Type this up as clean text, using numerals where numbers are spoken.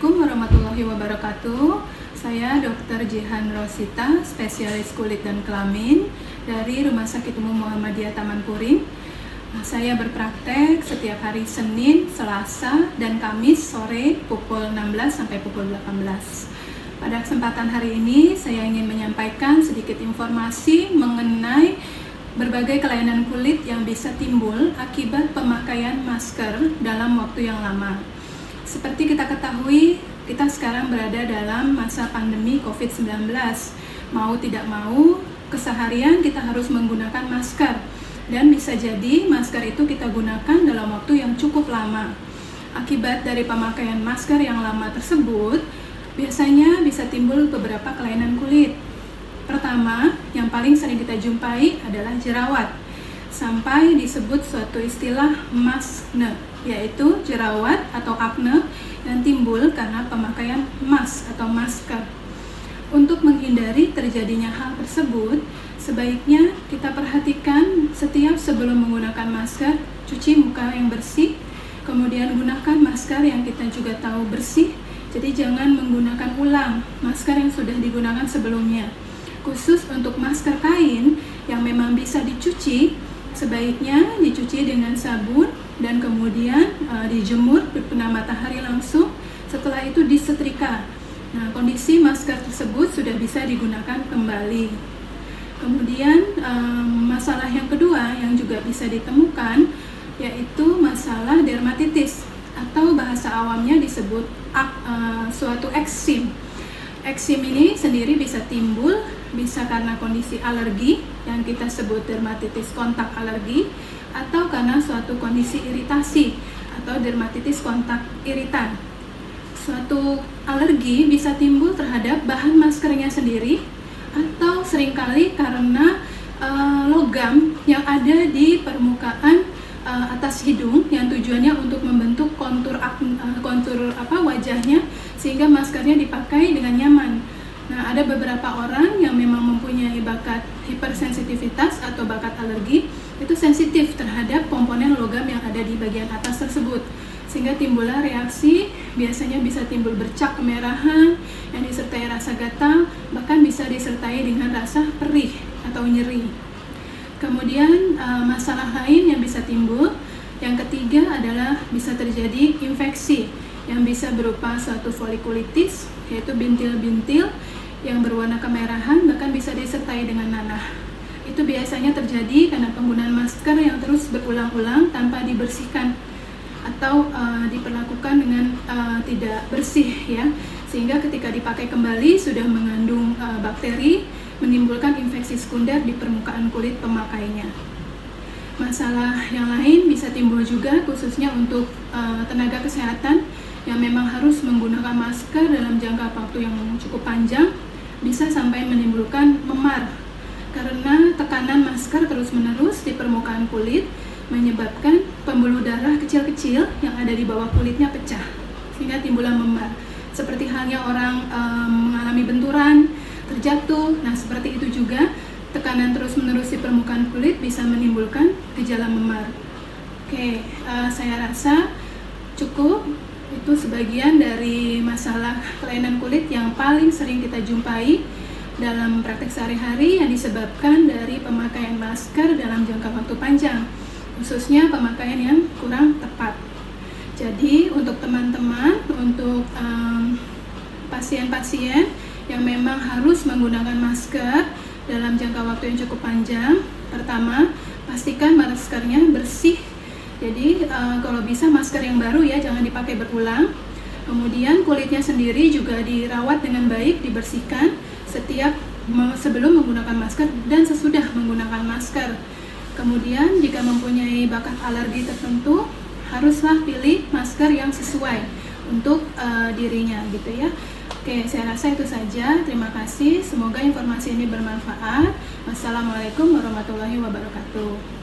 Assalamualaikum warahmatullahi wabarakatuh. Saya Dr. Jihan Rosita, spesialis kulit dan kelamin dari Rumah Sakit Umum Muhammadiyah Taman Puring. Saya berpraktek setiap hari Senin, Selasa, dan Kamis sore pukul 16 sampai pukul 18. Pada kesempatan hari ini, saya ingin menyampaikan sedikit informasi mengenai berbagai kelainan kulit yang bisa timbul akibat pemakaian masker dalam waktu yang lama. Seperti kita ketahui, kita sekarang berada dalam masa pandemi COVID-19. Mau tidak mau, keseharian kita harus menggunakan masker. Dan bisa jadi masker itu kita gunakan dalam waktu yang cukup lama. Akibat dari pemakaian masker yang lama tersebut, biasanya bisa timbul beberapa kelainan kulit. Pertama, yang paling sering kita jumpai adalah jerawat. Sampai disebut suatu istilah maskne, yaitu jerawat atau akne yang timbul karena pemakaian mask atau masker. Untuk menghindari terjadinya hal tersebut, sebaiknya kita perhatikan setiap sebelum menggunakan masker, cuci muka yang bersih, kemudian gunakan masker yang kita juga tahu bersih. Jadi jangan menggunakan ulang masker yang sudah digunakan sebelumnya. Khusus untuk masker kain yang memang bisa dicuci, sebaiknya dicuci dengan sabun dan kemudian dijemur terkena matahari langsung. Setelah itu disetrika. Nah, kondisi masker tersebut sudah bisa digunakan kembali. Kemudian masalah yang kedua yang juga bisa ditemukan yaitu masalah dermatitis atau bahasa awamnya disebut suatu eksim. Eksim ini sendiri bisa timbul bisa karena kondisi alergi yang kita sebut dermatitis kontak alergi, atau karena suatu kondisi iritasi atau dermatitis kontak iritan. Suatu alergi bisa timbul terhadap bahan maskernya sendiri, atau seringkali karena logam yang ada di permukaan atas hidung yang tujuannya untuk membentuk kontur wajahnya sehingga maskernya dipakai dengan nyaman. Nah, ada beberapa orang yang memang mempunyai bakat hipersensitivitas atau bakat alergi, itu sensitif terhadap komponen logam yang ada di bagian atas tersebut, sehingga timbullah reaksi, biasanya bisa timbul bercak kemerahan yang disertai rasa gatal, bahkan bisa disertai dengan rasa perih atau nyeri. Kemudian masalah lain yang bisa timbul, yang ketiga adalah bisa terjadi infeksi yang bisa berupa suatu folikulitis, yaitu bintil-bintil yang berwarna kemerahan, bahkan bisa disertai dengan nanah. Itu biasanya terjadi karena penggunaan masker yang terus berulang-ulang tanpa dibersihkan atau diperlakukan dengan tidak bersih, ya, sehingga ketika dipakai kembali sudah mengandung bakteri, menimbulkan infeksi sekunder di permukaan kulit pemakainya. Masalah yang lain bisa timbul juga khususnya untuk tenaga kesehatan yang memang harus menggunakan masker dalam jangka waktu yang cukup panjang, bisa sampai menimbulkan memar karena tekanan masker terus-menerus di permukaan kulit menyebabkan pembuluh darah kecil-kecil yang ada di bawah kulitnya pecah sehingga timbullah memar. Seperti halnya orang mengalami benturan, terjatuh. Nah, seperti itu juga tekanan terus-menerus di permukaan kulit bisa menimbulkan gejala memar. Oke, saya rasa cukup. Itu sebagian dari masalah kelainan kulit yang paling sering kita jumpai dalam praktek sehari-hari yang disebabkan dari pemakaian masker dalam jangka waktu panjang, khususnya pemakaian yang kurang tepat. Jadi untuk teman-teman, untuk pasien-pasien yang memang harus menggunakan masker dalam jangka waktu yang cukup panjang, pertama, pastikan maskernya bersih. Jadi kalau bisa masker yang baru, ya, jangan dipakai berulang. Kemudian kulitnya sendiri juga dirawat dengan baik, dibersihkan setiap sebelum menggunakan masker dan sesudah menggunakan masker. Kemudian jika mempunyai bakat alergi tertentu, haruslah pilih masker yang sesuai untuk dirinya, gitu ya. Oke, saya rasa itu saja. Terima kasih. Semoga informasi ini bermanfaat. Wassalamualaikum warahmatullahi wabarakatuh.